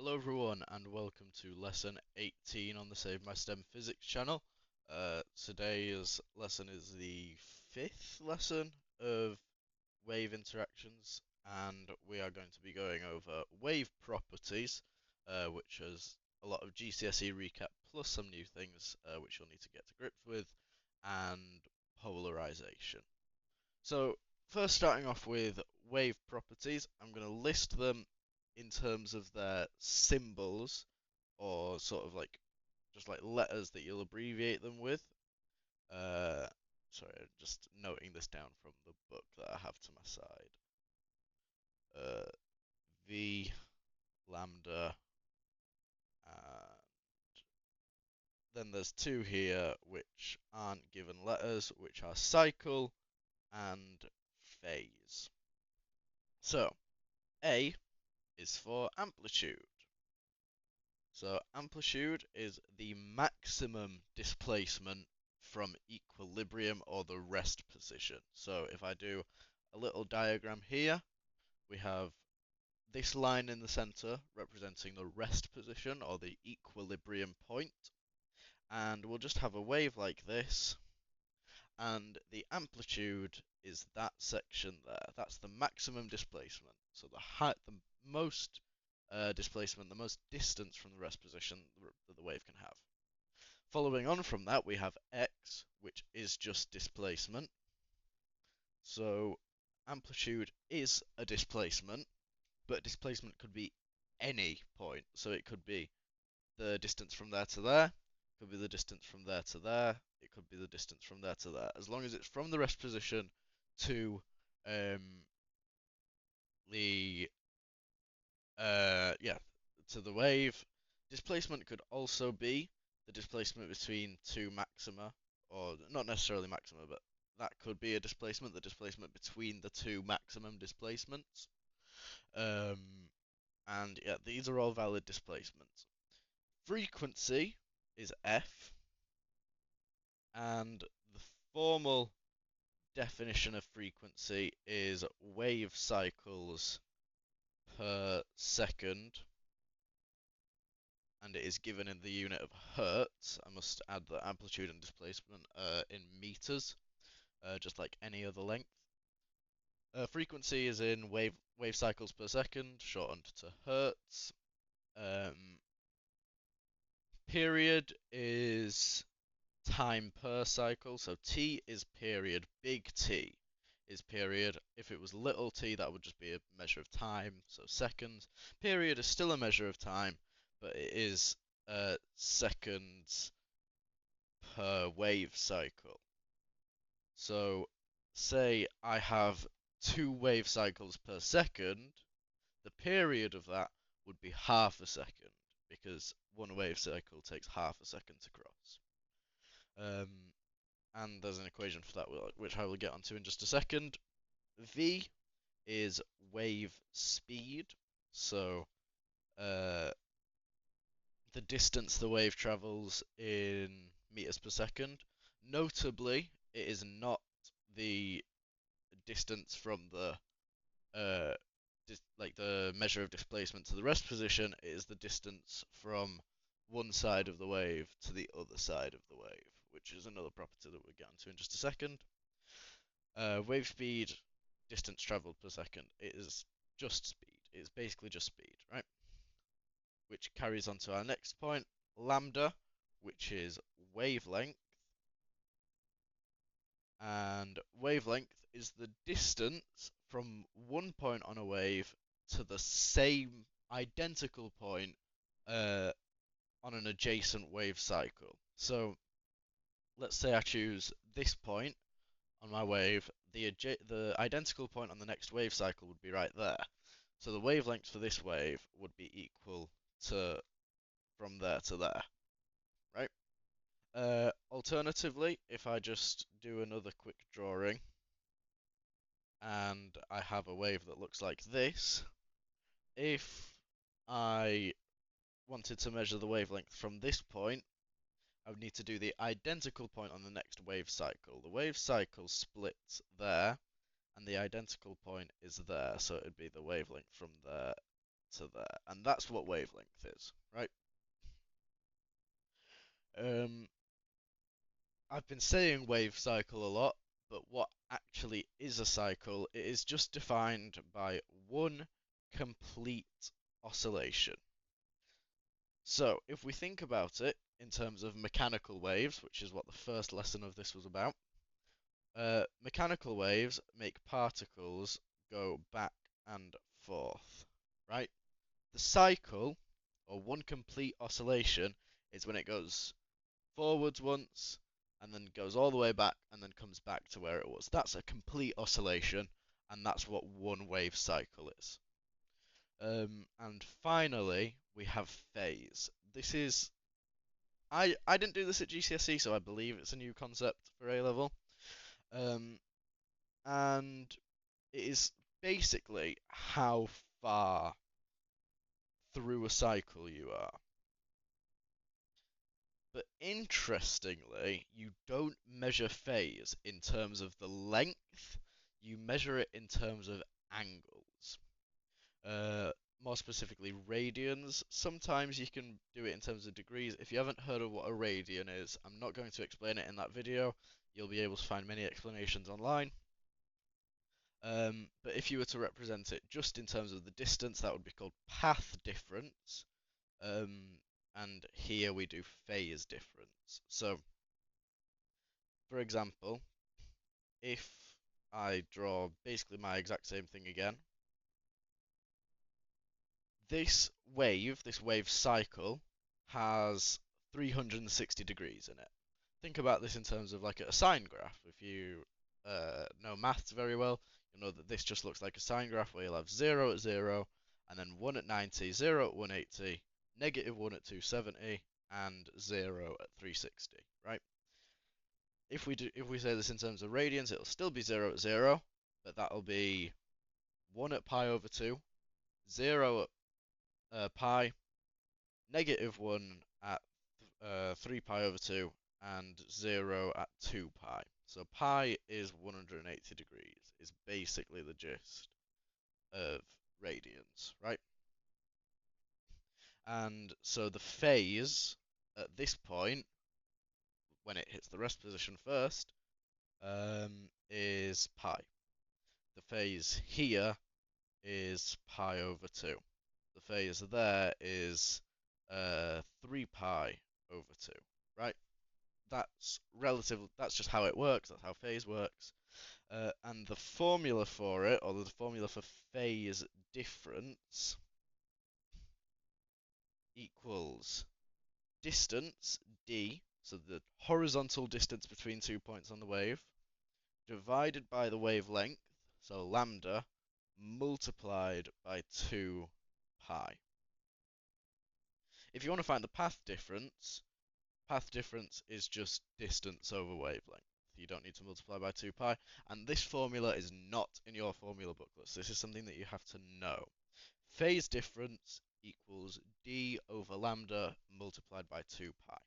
Hello everyone and welcome to lesson 18 on the Save My STEM Physics channel. Today's lesson is the fifth lesson of wave interactions, and we are going to be going over wave properties, which is a lot of GCSE recap plus some new things which you'll need to get to grips with, and polarization. So first, starting off with wave properties, I'm going to list them in terms of their symbols, or sort of like just like letters that you'll abbreviate them with. Uh, Sorry, I'm just noting this down from the book that I have to my side. V, lambda, and then there's two here which aren't given letters, which are cycle and phase. So A is for amplitude. So amplitude is the maximum displacement from equilibrium or the rest position. So if I do a little diagram here, we have this line in the center representing the rest position or the equilibrium point, and we'll just have a wave like this, and the amplitude is that section there. That's the maximum displacement. So the most displacement, the most distance from the rest position that the wave can have. Following on from that, we have x, which is just displacement. So amplitude is a displacement, but displacement could be any point. So it could be the distance from there to there, it could be the distance from there to there, it could be the distance from there to there. As long as it's from the rest position to the to the wave. Displacement could also be the displacement between two maxima, or not necessarily maxima, but that could be a displacement, the displacement between the two maximum displacements. And yeah, these are all valid displacements. Frequency is F, and the formal definition of frequency is wave cycles per second, and it is given in the unit of hertz. I must add the amplitude and displacement in meters, just like any other length. Frequency is in wave cycles per second, shortened to hertz. Period is time per cycle, so T is period. Big T is period. If it was little t, that would just be a measure of time, so seconds. Period is still a measure of time, but it is seconds per wave cycle. So say I have 2 wave cycles per second, the period of that would be half a second, because one wave cycle takes half a second to cross. And there's an equation for that, which I will get onto in just a second. V is wave speed, so the distance the wave travels in meters per second. Notably, it is not the distance from the like the measure of displacement to the rest position. It is the distance from one side of the wave to the other side of the wave, which is another property that we'll get into in just a second. Wave speed, distance traveled per second. It is just speed. It's basically just speed, right? Which carries on to our next point, lambda, which is wavelength. And wavelength is the distance from one point on a wave to the same identical point on an adjacent wave cycle. So let's say I choose this point on my wave, the identical point on the next wave cycle would be right there. So the wavelength for this wave would be equal to from there to there, right? Alternatively, if I just do another quick drawing and I have a wave that looks like this, if I wanted to measure the wavelength from this point, I would need to do the identical point on the next wave cycle. The wave cycle splits there, and the identical point is there, so it would be the wavelength from there to there, and that's what wavelength is, right? Um, I've been saying wave cycle a lot, but what actually is a cycle? It is just defined by one complete oscillation. So if we think about it in terms of mechanical waves, which is what the first lesson of this was about, mechanical waves make particles go back and forth, right? The cycle, or one complete oscillation, is when it goes forwards once, and then goes all the way back, and then comes back to where it was. That's a complete oscillation, and that's what one wave cycle is. And finally, we have phase. This is I didn't do this at GCSE, so I believe it's a new concept for A level. Um, and it is basically how far through a cycle you are. But interestingly, you don't measure phase in terms of the length, you measure it in terms of angles. More specifically, radians. Sometimes you can do it in terms of degrees. If you haven't heard of what a radian is, I'm not going to explain it in that video. You'll be able to find many explanations online. But if you were to represent it just in terms of the distance, that would be called path difference. And here we do phase difference. So, for example, if I draw basically my exact same thing again, this wave cycle, has 360 degrees in it. Think about this in terms of like a sine graph. If you know maths very well, you'll know that this just looks like a sine graph where you'll have 0 at 0, and then 1 at 90, 0 at 180, negative 1 at 270, and 0 at 360, right? If we say this in terms of radians, it'll still be 0 at 0, but that'll be 1 at pi over 2, 0 at pi, negative 1 at 3 pi over 2, and 0 at 2 pi. So pi is 180 degrees, is basically the gist of radians, right? And so the phase at this point, when it hits the rest position first, is pi. The phase here is pi over 2. The phase there is 3 pi over 2, right? That's relative, that's just how it works, that's how phase works. And the formula for it, or the formula for phase difference, equals distance, d, so the horizontal distance between 2 points on the wave, divided by the wavelength, so lambda, multiplied by 2 pi. If you want to find the path difference is just distance over wavelength. You don't need to multiply by 2 pi, and this formula is not in your formula booklets. This is something that you have to know. Phase difference equals d over lambda multiplied by 2 pi.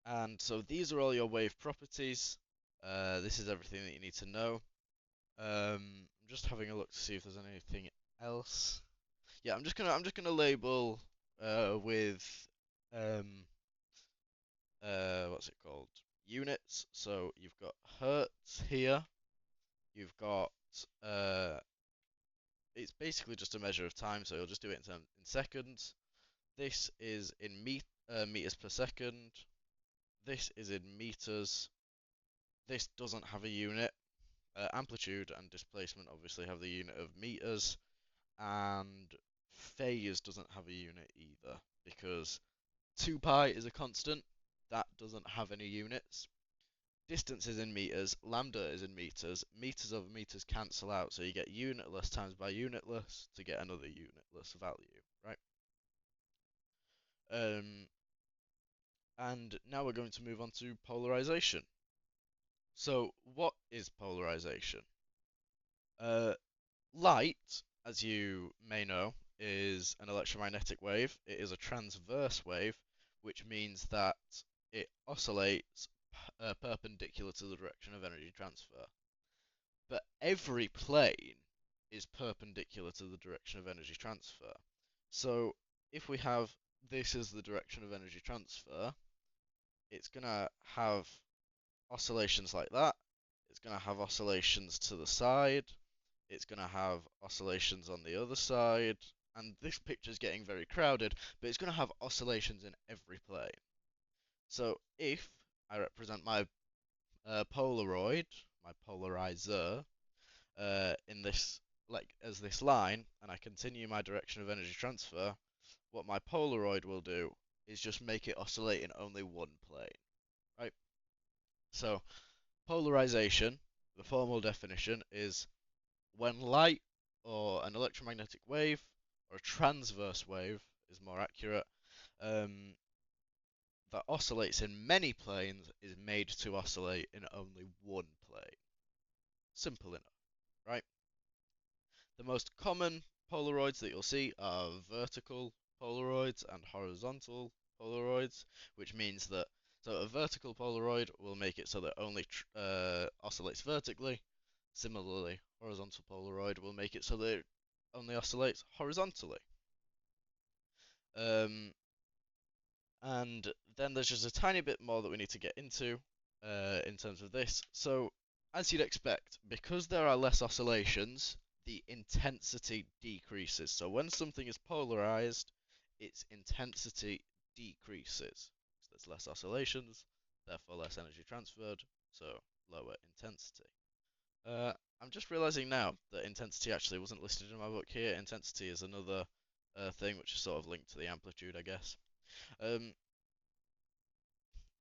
And so these are all your wave properties. This is everything that you need to know. I'm just having a look to see if there's anything else. Yeah, I'm just gonna label with what's it called? Units. So you've got hertz here. You've got it's basically just a measure of time, so you'll just do it in seconds. This is in meters per second. This is in meters. This doesn't have a unit. Amplitude and displacement obviously have the unit of meters, and phase doesn't have a unit either because 2 pi is a constant that doesn't have any units. Distance is in meters, lambda is in meters, meters over meters cancel out, so you get unitless times by unitless to get another unitless value, right? And now we're going to move on to polarization. So what is polarization? Light, as you may know, is an electromagnetic wave. It is a transverse wave, which means that it oscillates perpendicular to the direction of energy transfer. But every plane is perpendicular to the direction of energy transfer. So if we have this as the direction of energy transfer, it's going to have oscillations like that. It's going to have oscillations to the side. It's going to have oscillations on the other side. And this picture is getting very crowded, but it's going to have oscillations in every plane. So if I represent my Polaroid, my polarizer, in this, like, as this line, and I continue my direction of energy transfer, what my Polaroid will do is just make it oscillate in only one plane, right? So polarization, the formal definition is when light or an electromagnetic wave or a transverse wave is more accurate, that oscillates in many planes is made to oscillate in only one plane. Simple enough, right? The most common Polaroids that you'll see are vertical Polaroids and horizontal Polaroids, which means that so a vertical Polaroid will make it so that only oscillates vertically. Similarly, horizontal Polaroid will make it so that it only oscillates horizontally. And then there's just a tiny bit more that we need to get into in terms of this. So, as you'd expect, because there are less oscillations, the intensity decreases. So when something is polarized, its intensity decreases. So there's less oscillations, therefore less energy transferred, so lower intensity. I'm just realizing now that intensity actually wasn't listed in my book here. Intensity is another thing which is sort of linked to the amplitude, I guess.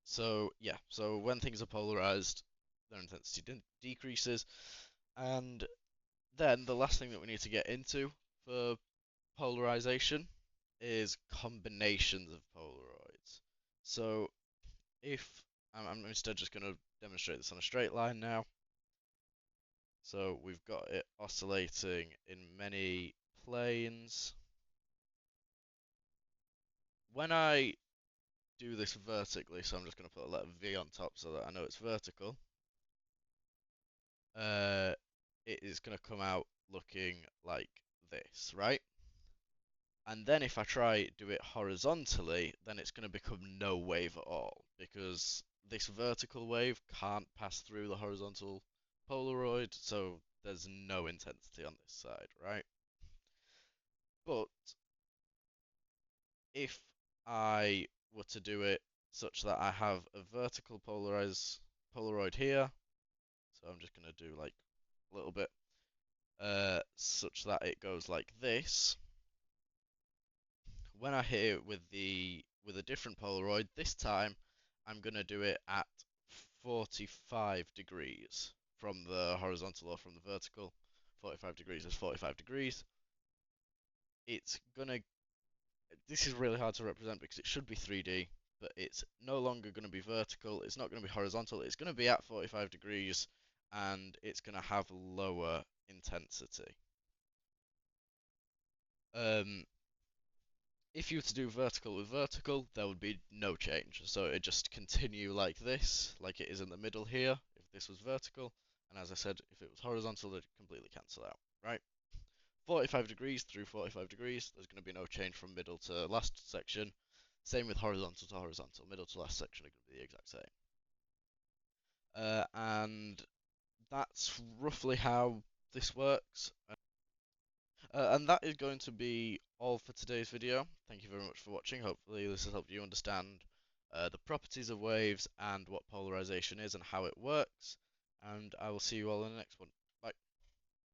So yeah, so when things are polarized, their intensity decreases, and then the last thing that we need to get into for polarization is combinations of Polaroids. So if I'm instead just going to demonstrate this on a straight line now. So we've got it oscillating in many planes. When I do this vertically, so I'm just going to put a letter V on top so that I know it's vertical, it is going to come out looking like this, right? And then if I try do it horizontally, then it's going to become no wave at all, because this vertical wave can't pass through the horizontal Polaroid, so there's no intensity on this side, right? But if I were to do it such that I have a vertical Polaroid here, so I'm just going to do like a little bit, such that it goes like this. When I hit it with a different Polaroid, this time I'm going to do it at 45 degrees from the horizontal or from the vertical. 45 degrees is 45 degrees. It's going to, this is really hard to represent because it should be 3D, but it's no longer going to be vertical, it's not going to be horizontal, it's going to be at 45 degrees, and it's going to have lower intensity. If you were to do vertical with vertical, there would be no change. So it'd just continue like this, like it is in the middle here, if this was vertical. And as I said, if it was horizontal, it'd completely cancel out, right? 45 degrees through 45 degrees, there's going to be no change from middle to last section. Same with horizontal to horizontal. Middle to last section are going to be the exact same. And that's roughly how this works. And that is going to be all for today's video. Thank you very much for watching. Hopefully this has helped you understand the properties of waves and what polarization is and how it works. And I will see you all in the next one.